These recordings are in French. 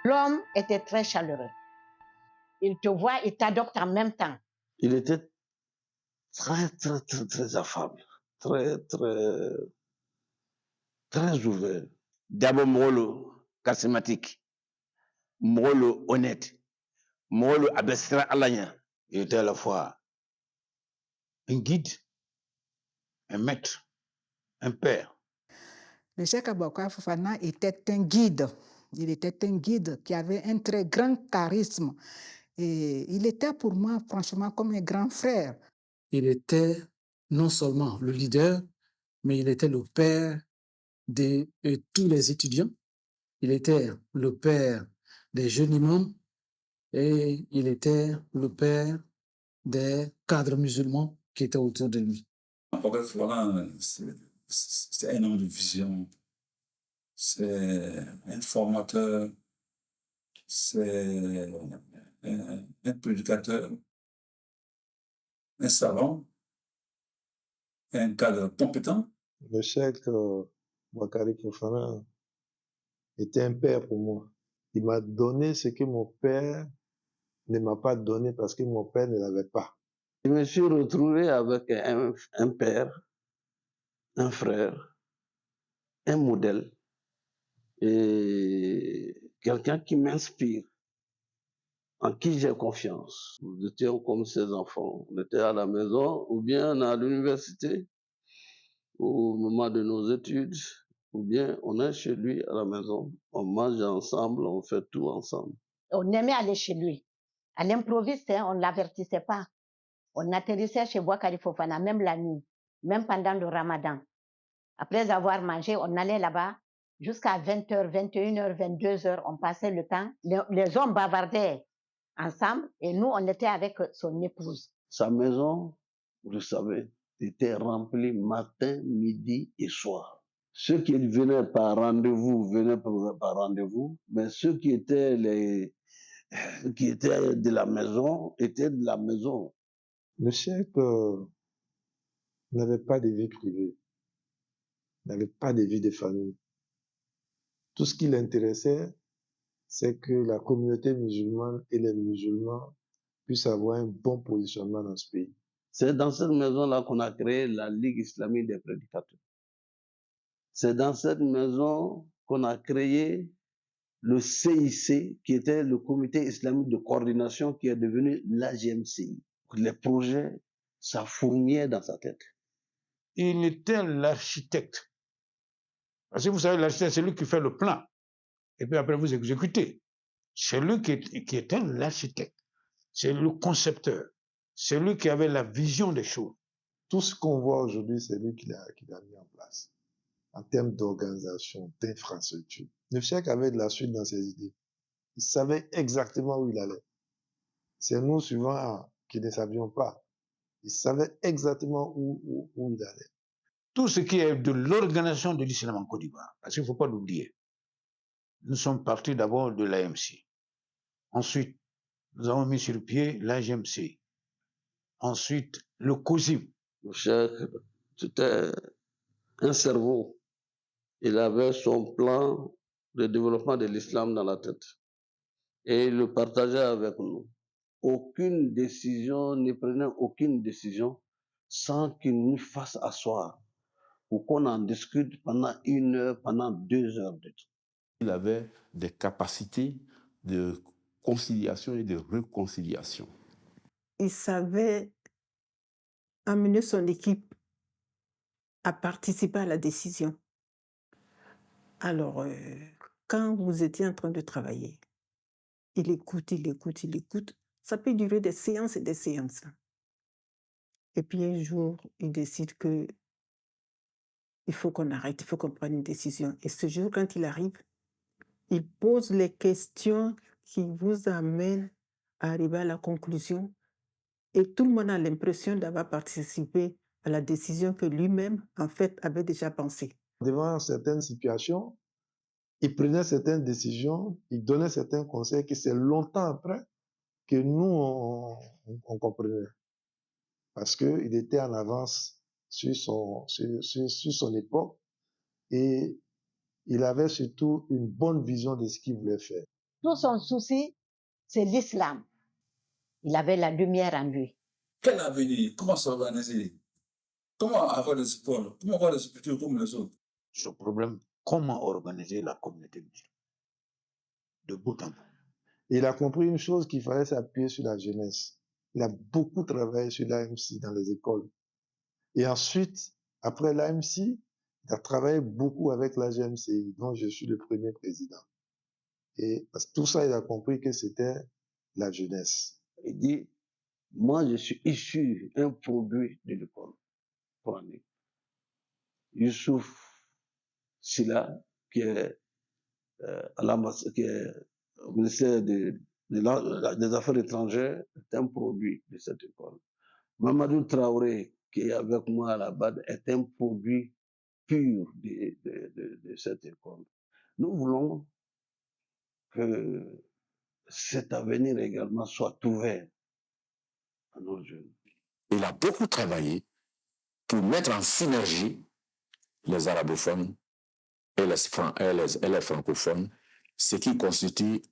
L'homme était très chaleureux. Il te voit, il t'adopte en même temps. Il était très affable, très ouvert. D'abord, Molo, charismatique, Molo, honnête, Molo, abestra alanya. Il était à la fois un guide, un maître, un père. Le Cheikh Aboukar Fofana était un guide. Il était un guide qui avait un très grand charisme. Et il était pour moi, franchement, comme un grand frère. Il était non seulement le leader, mais il était le père de tous les étudiants. Il était le père des jeunes imams et il était le père des cadres musulmans qui étaient autour de lui. Voilà, c'est un homme de vision, c'est un formateur, c'est un prédicateur, un savant, un cadre compétent. Le Cheikh Boukari Fofana était un père pour moi. Il m'a donné ce que mon père ne m'a pas donné parce que mon père ne l'avait pas. Je me suis retrouvé avec un père, un frère, un modèle et quelqu'un qui m'inspire, en qui j'ai confiance. Nous étions comme ses enfants. On était à la maison ou bien à l'université au moment de nos études ou bien on est chez lui à la maison. On mange ensemble, on fait tout ensemble. On aimait aller chez lui. À l'improviste, on ne l'avertissait pas. On atterrissait chez Boukari Fofana, même la nuit, même pendant le ramadan. Après avoir mangé, on allait là-bas jusqu'à 20h, 21h, 22h. On passait le temps. Les hommes bavardaient ensemble et nous, on était avec son épouse. Sa maison, vous le savez, était remplie matin, midi et soir. Ceux qui venaient par rendez-vous venaient par rendez-vous, mais ceux qui étaient de la maison étaient de la maison. Le Cheikh n'avait pas de vie privée, n'avait pas de vie de famille. Tout ce qui l'intéressait, c'est que la communauté musulmane et les musulmans puissent avoir un bon positionnement dans ce pays. C'est dans cette maison-là qu'on a créé la Ligue islamique des prédicateurs. C'est dans cette maison qu'on a créé le CIC, qui était le comité islamique de coordination, qui est devenu l'AGMCI. Les projets, ça fourmillait dans sa tête. Il était l'architecte. Parce que vous savez, l'architecte, c'est lui qui fait le plan. Et puis après, vous exécutez. C'est lui qui était l'architecte. C'est le concepteur. C'est lui qui avait la vision des choses. Tout ce qu'on voit aujourd'hui, c'est lui qui l'a mis en place. En termes d'organisation, d'infrastructure. Le Cheikh avait de la suite dans ses idées. Il savait exactement où il allait. C'est nous, souvent, qui ne savions pas. Il savait exactement où il allait. Tout ce qui est de l'organisation de l'islam en Côte d'Ivoire, parce qu'il ne faut pas l'oublier. Nous sommes partis d'abord de l'AMC. Ensuite, nous avons mis sur pied l'AGMC. Ensuite, le COSIM. Le Cheikh, c'était un cerveau. Il avait son plan de développement de l'islam dans la tête. Et il le partageait avec nous. Aucune décision, ne prenait aucune décision sans qu'il nous fasse asseoir pour qu'on en discute pendant 1 heure, pendant 2 heures de temps. Il avait des capacités de conciliation et de réconciliation. Il savait amener son équipe à participer à la décision. Alors, quand vous étiez en train de travailler, il écoute. Ça peut durer des séances et des séances. Et puis un jour, il décide que il faut qu'on arrête, il faut qu'on prenne une décision. Et ce jour, quand il arrive, il pose les questions qui vous amènent à arriver à la conclusion. Et tout le monde a l'impression d'avoir participé à la décision que lui-même, en fait, avait déjà pensée. Devant certaines situations, il prenait certaines décisions, il donnait certains conseils que c'est longtemps après que nous, on comprenait. Parce qu'il était en avance sur son époque et il avait surtout une bonne vision de ce qu'il voulait faire. Tout son souci, c'est l'islam. Il avait la lumière en lui. Quel avenir? Comment s'organiser? Comment avoir le support? Comment avoir le support comme les autres? Ce problème, comment organiser la communauté musulmane de bout en bout. Il a compris une chose, qu'il fallait s'appuyer sur la jeunesse. Il a beaucoup travaillé sur l'AMC dans les écoles. Et ensuite, après l'AMC, il a travaillé beaucoup avec la GMCI, dont je suis le premier président. Et parce que tout ça, il a compris que c'était la jeunesse. Il dit, moi, je suis issu, un produit de l'école coranique. Youssouf Silla, qui est qui est au ministère des Affaires étrangères, est un produit de cette école. Mamadou Traoré, qui est avec moi à la BAD, est un produit pur de cette école. Nous voulons que cet avenir également soit ouvert à nos jeunes. Il a beaucoup travaillé pour mettre en synergie les arabophones et les francophones, ce qui constitue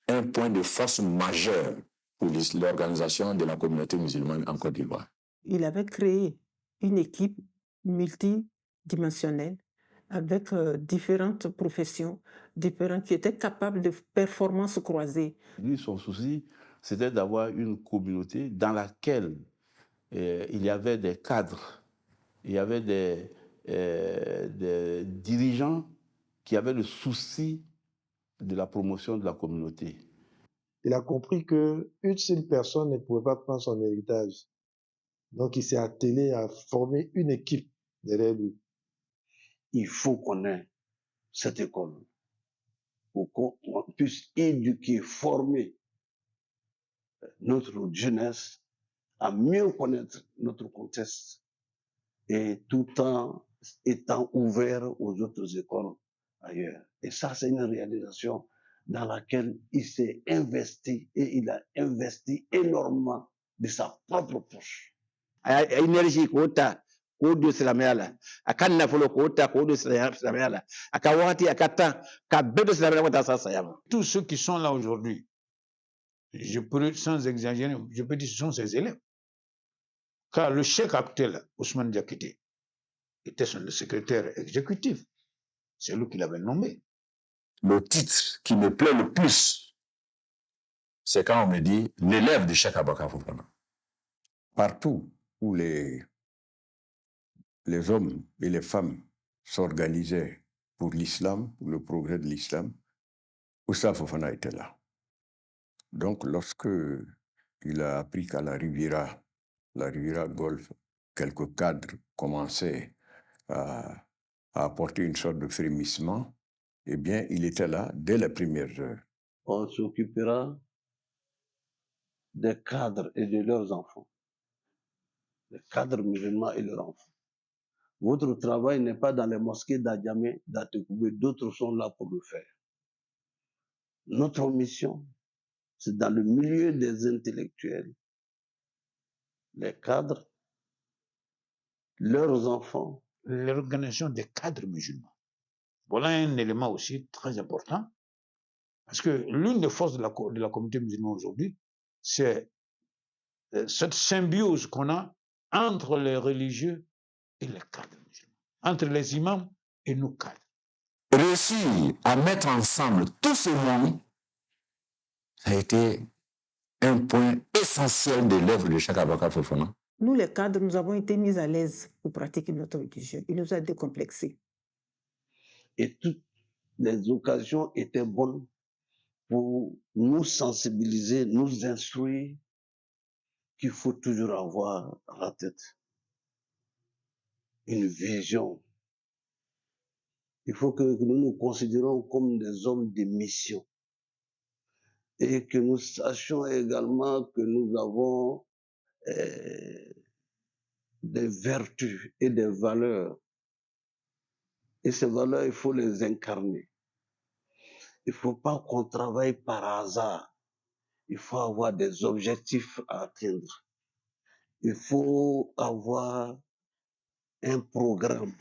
un point de force majeur pour l'organisation de la communauté musulmane en Côte d'Ivoire. Il avait créé une équipe multidimensionnelle avec différentes professions, qui étaient capables de performances croisées. Lui, son souci, c'était d'avoir une communauté dans laquelle il y avait des cadres, il y avait des dirigeants qui avaient le souci de la promotion de la communauté. Il a compris qu'une seule personne ne pouvait pas prendre son héritage. Donc, il s'est attelé à former une équipe derrière lui. Il faut qu'on ait cette école pour qu'on puisse éduquer, former notre jeunesse à mieux connaître notre contexte et tout en étant ouvert aux autres écoles ailleurs. Et ça, c'est une réalisation dans laquelle il s'est investi et il a investi énormément de sa propre poche. Énergie kota ko do silamɛya la a ka nafolo k'o ta k'o do silamɛya la a ka wagati a ka temps ka bɛɛ do silamɛya la ko taa s'a saya ma. Tous ceux qui sont là aujourd'hui, je peux, sans exagérer, je peux dire que ce sont ses élèves. Car le cheikh actuel, Ousmane Diakité, était son secrétaire exécutif. C'est lui qui l'avait nommé. Le titre qui me plaît le plus, c'est quand on me dit l'élève de Cheikh Abaka Fofana. Partout où les hommes et les femmes s'organisaient pour l'islam, pour le progrès de l'islam, Oustaz Fofana était là. Donc, lorsque il a appris qu'à la Riviera Golfe, quelques cadres commençaient à apporter une sorte de frémissement, eh bien, il était là dès les premières heures. On s'occupera des cadres et de leurs enfants. Les cadres musulmans et leurs enfants. Votre travail n'est pas dans les mosquées d'Adjamé, d'Atekoubé, d'autres sont là pour le faire. Notre mission, c'est dans le milieu des intellectuels, les cadres, leurs enfants. L'organisation des cadres musulmans. Voilà un élément aussi très important, parce que l'une des forces de la communauté musulmane aujourd'hui, c'est cette symbiose qu'on a entre les religieux et les cadres musulmans, entre les imams et nos cadres. Réussir à mettre ensemble tout ce monde, ça a été un point essentiel de l'œuvre de Cheikh Abaka Fofana. Nous, les cadres, nous avons été mis à l'aise pour pratiquer notre religion. Il nous a décomplexés. Et toutes les occasions étaient bonnes pour nous sensibiliser, nous instruire qu'il faut toujours avoir à la tête une vision. Il faut que nous nous considérons comme des hommes de mission et que nous sachions également que nous avons des vertus et des valeurs. Et ces valeurs, il faut les incarner. Il ne faut pas qu'on travaille par hasard. Il faut avoir des objectifs à atteindre. Il faut avoir un programme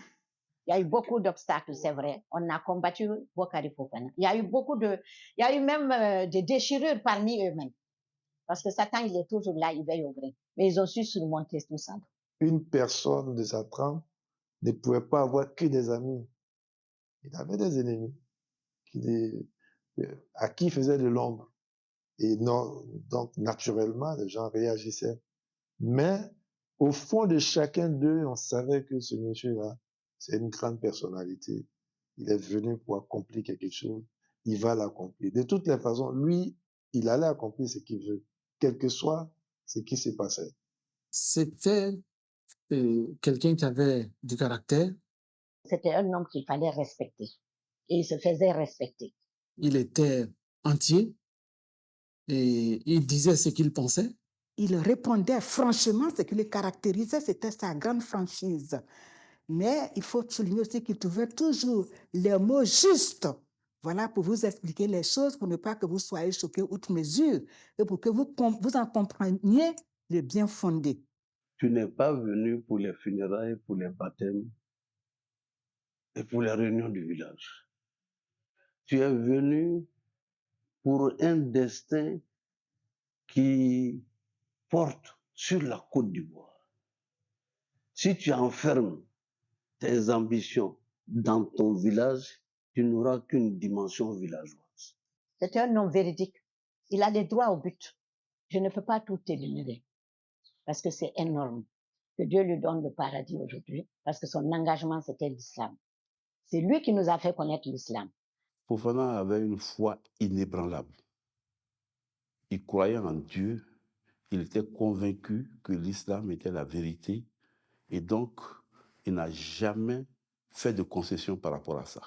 Il y a eu beaucoup d'obstacles, c'est vrai. On a combattu Bokari Fofana. Il y a eu même des déchirures parmi eux-mêmes. Parce que Satan, il est toujours là, il veille au gré. Mais ils ont su surmonter tout ça. Une personne de sa trempe ne pouvait pas avoir que des amis. Il avait des ennemis à qui il faisait de l'ombre. Et non, donc, naturellement, les gens réagissaient. Mais au fond de chacun d'eux, on savait que ce monsieur-là, c'est une grande personnalité. Il est venu pour accomplir quelque chose. Il va l'accomplir. De toutes les façons, lui, il allait accomplir ce qu'il veut, quel que soit ce qui se passait. C'était quelqu'un qui avait du caractère. C'était un homme qu'il fallait respecter. Et il se faisait respecter. Il était entier et il disait ce qu'il pensait. Il répondait franchement, ce qui le caractérisait, c'était sa grande franchise. Mais il faut souligner aussi qu'il trouvait toujours les mots justes. Voilà, pour vous expliquer les choses, pour ne pas que vous soyez choqués outre mesure, et pour que vous en compreniez le bien fondé. Tu n'es pas venu pour les funérailles, pour les baptêmes et pour les réunions du village. Tu es venu pour un destin qui porte sur la Côte d'Ivoire. Si tu enfermes tes ambitions dans ton village, tu n'auras qu'une dimension villageoise. C'était un homme véridique. Il a des droits au but. Je ne peux pas tout énumérer parce que c'est énorme. Que Dieu lui donne le paradis aujourd'hui parce que son engagement, c'était l'islam. C'est lui qui nous a fait connaître l'islam. Fofana avait une foi inébranlable. Il croyait en Dieu. Il était convaincu que l'islam était la vérité. Et donc, il n'a jamais fait de concession par rapport à ça.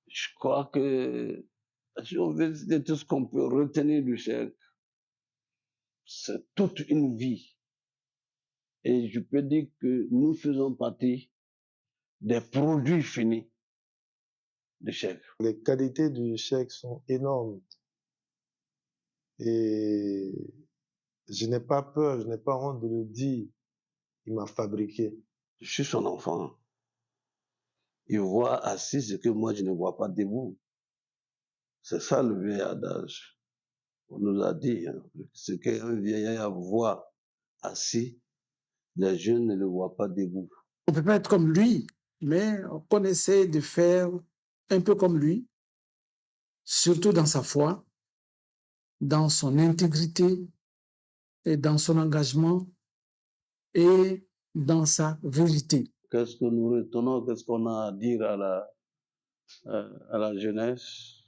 Je crois que si on veut citer tout ce qu'on peut retenir du Cheikh, c'est toute une vie. Et je peux dire que nous faisons partie des produits finis du Cheikh. Les qualités du Cheikh sont énormes. Et je n'ai pas peur, je n'ai pas honte de le dire. Il m'a fabriqué. Je suis son enfant. Il voit assis ce que moi je ne vois pas debout. C'est ça le vieil adage. On nous a dit, hein, ce qu'un vieillard voit assis, les jeunes ne le voient pas debout. On ne peut pas être comme lui, mais on essaie de faire un peu comme lui, surtout dans sa foi, dans son intégrité et dans son engagement et dans sa vérité. Qu'est-ce que nous retenons, qu'est-ce qu'on a à dire à la jeunesse?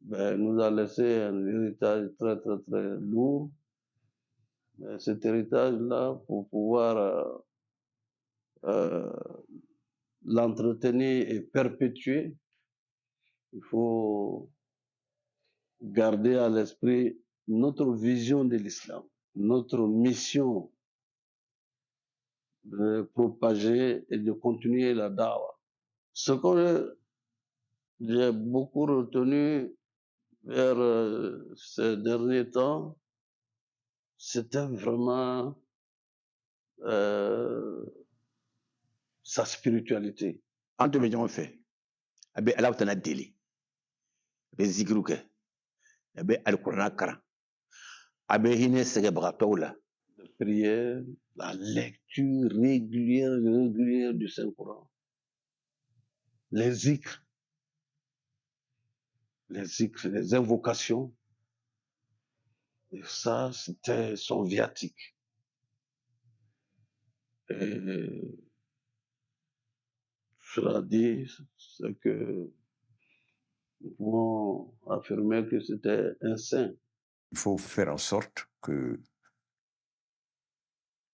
Ben, nous a laissé un héritage très, très, très lourd. Mais cet héritage-là, pour pouvoir l'entretenir et perpétuer, il faut garder à l'esprit notre vision de l'islam, notre mission de propager et de continuer la dawa. Ce que j'ai beaucoup retenu vers ces derniers temps, c'était vraiment sa spiritualité. An tun bɛ ɲɔgɔn fɛ a bɛ ala tana deli a bɛ zikiriw kɛ a bɛ alikuranna karan a bɛ hinɛ sɛgɛbagatɔw la. La prière, la lecture régulière du Saint-Coran, les zikrs, les invocations. Et ça, c'était son viatique. Et cela dit, c'est que nous pouvons affirmer que c'était un saint. Il faut faire en sorte que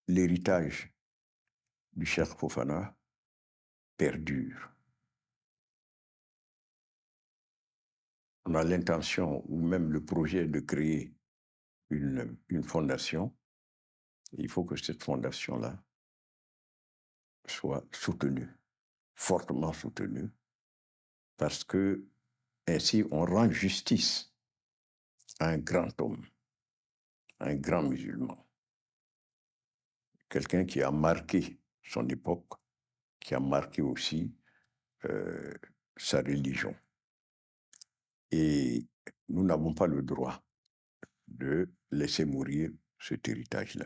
l'héritage du Cheikh Fofana perdure. On a l'intention ou même le projet de créer une fondation. Il faut que cette fondation-là soit soutenue, fortement soutenue, parce que ainsi on rend justice à un grand homme, à un grand musulman, quelqu'un qui a marqué son époque, qui a marqué aussi sa religion. Et nous n'avons pas le droit de laisser mourir cet héritage-là.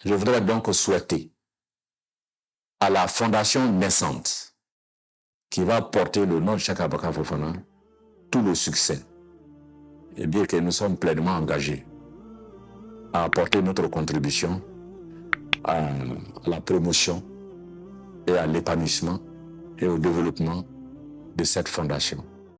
Je voudrais donc souhaiter à la fondation naissante qui va porter le nom de Cheikh Aboubakar Fofana tout le succès, et bien que nous sommes pleinement engagés à apporter notre contribution à la promotion et à l'épanouissement et au développement de cette fondation.